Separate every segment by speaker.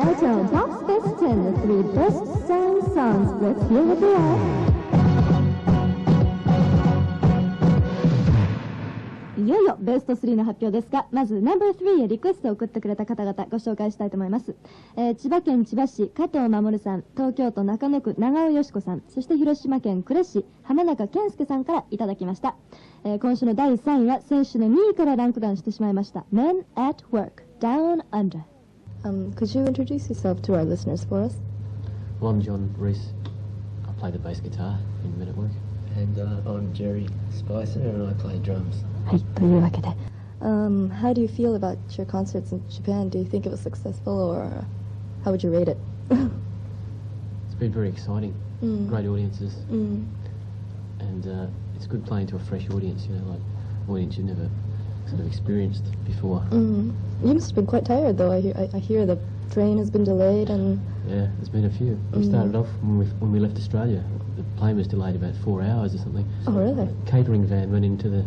Speaker 1: Baritone Box Best 10, the 3 best sang songs. Let's hear what they are. いよいよベスト3の発表ですが、まず No.3 へリクエストを送ってくれた方々ご紹介したいと思います。千葉県千葉市加藤守さん、東京都中野区長尾よし子さん、そして広島県呉市浜中健介さんからいただきました。今週の第3位は先週の2位からランクダウンしてしまいました Men at Work Down Under。Could you introduce yourself to our listeners for us?
Speaker 2: Well, I'm John Rees. I play the bass guitar in Men at Work.
Speaker 3: And I'm Jerry Speiser and I play drums.
Speaker 1: はい、というわけで、How do you feel about your concerts in Japan? Do you think it was successful or how would you rate it?
Speaker 2: It's been very exciting, great audiences, and it's good playing to a fresh audience, you know, like audience you've never sort of experienced before.
Speaker 1: You must have been quite tired though. I hear the train has been delayed and...
Speaker 2: Yeah, there's been a few. We started off when we left Australia. The plane was delayed about 4 hours or something.
Speaker 1: Oh, really?
Speaker 2: A catering van went into the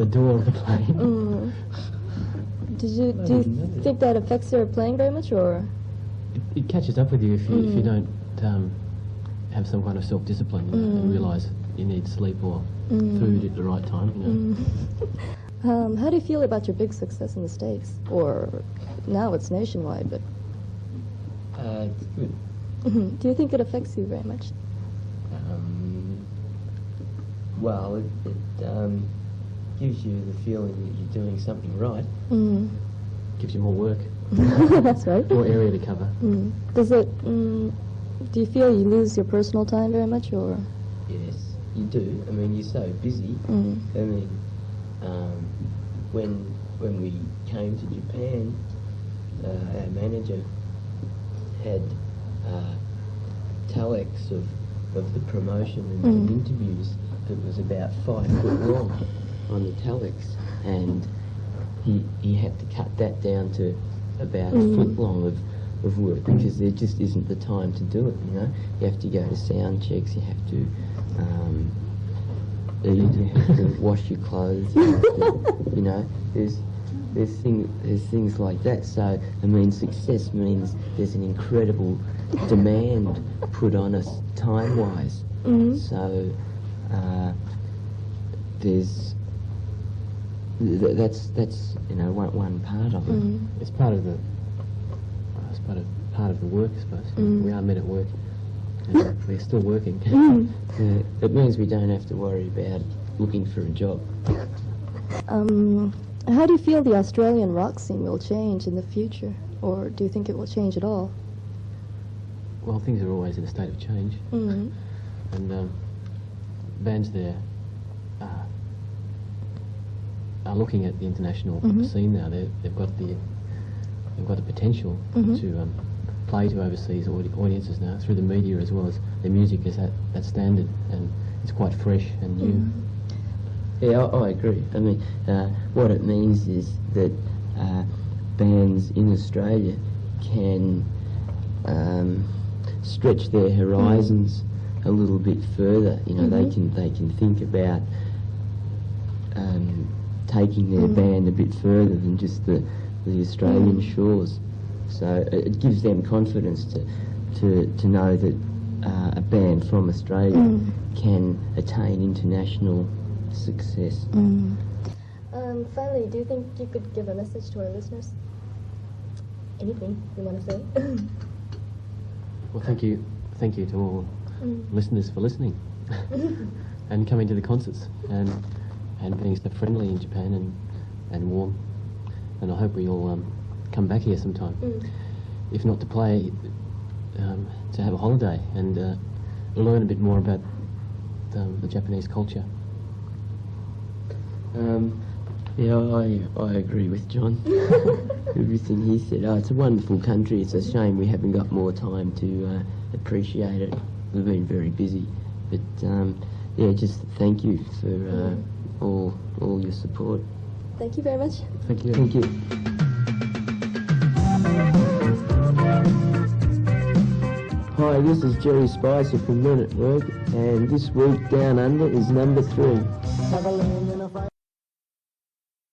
Speaker 2: door of the plane.
Speaker 1: Do you think that affects your playing very much, or?
Speaker 2: It catches up with you if you don't have some kind of self-discipline, you know, and realise you need sleep or food at the right time, you know.
Speaker 1: How do you feel about your big success in the States? Or now it's nationwide, but...
Speaker 3: It's good.
Speaker 1: Do you think it affects you very much?
Speaker 3: Well, it gives you the feeling that you're doing something right.
Speaker 2: Gives you more work.
Speaker 1: That's right.
Speaker 2: More area to cover.
Speaker 1: Does it... do you feel you lose your personal time very much, or...?
Speaker 3: Yes, you do. I mean, you're so busy. I mean, when we came to Japan, our manager had telex of the promotion and interviews that was about 5 foot long on the telex, and he had to cut that down to about a foot long of work, because there just isn't the time to do it, you know. You have to go to sound checks, you have to eat, you have to wash your clothes, you have to, you know, there's things like that. So, I mean, success means there's an incredible demand put on us time-wise. So, that's you know one part of it.
Speaker 2: It's part of the work, I suppose. We are men at work. And we're still working.
Speaker 3: It means we don't have to worry about looking for a job.
Speaker 1: How do you feel the Australian rock scene will change in the future, or do you think it will change at all?
Speaker 2: Well, things are always in a state of change, and bands there are looking at the international scene now. They've got the potential to play to overseas audiences now through the media, as well as their music is at that standard, and it's quite fresh and new.
Speaker 3: Yeah, I agree. I mean, what it means is that bands in Australia can stretch their horizons a little bit further. You know, they can think about taking their band a bit further than just the Australian shores. So it gives them confidence to know that a band from Australia can attain international success.
Speaker 1: Finally, do you think you could give a message to our listeners? Anything you want to say?
Speaker 2: Well, thank you to all listeners for listening and coming to the concerts and being so friendly in Japan and warm. And I hope we all come back here sometime. If not to play, to have a holiday and learn a bit more about the Japanese culture.
Speaker 3: Yeah, I agree with John. Everything he said. Oh, it's a wonderful country. It's a shame we haven't got more time to appreciate it. We've been very busy. But, yeah, just thank you for all your support.
Speaker 1: Thank you very much.
Speaker 2: Thank you.
Speaker 3: Thank you. Hi, this is Jerry Speiser from Men at Work, and this week Down Under is number 3.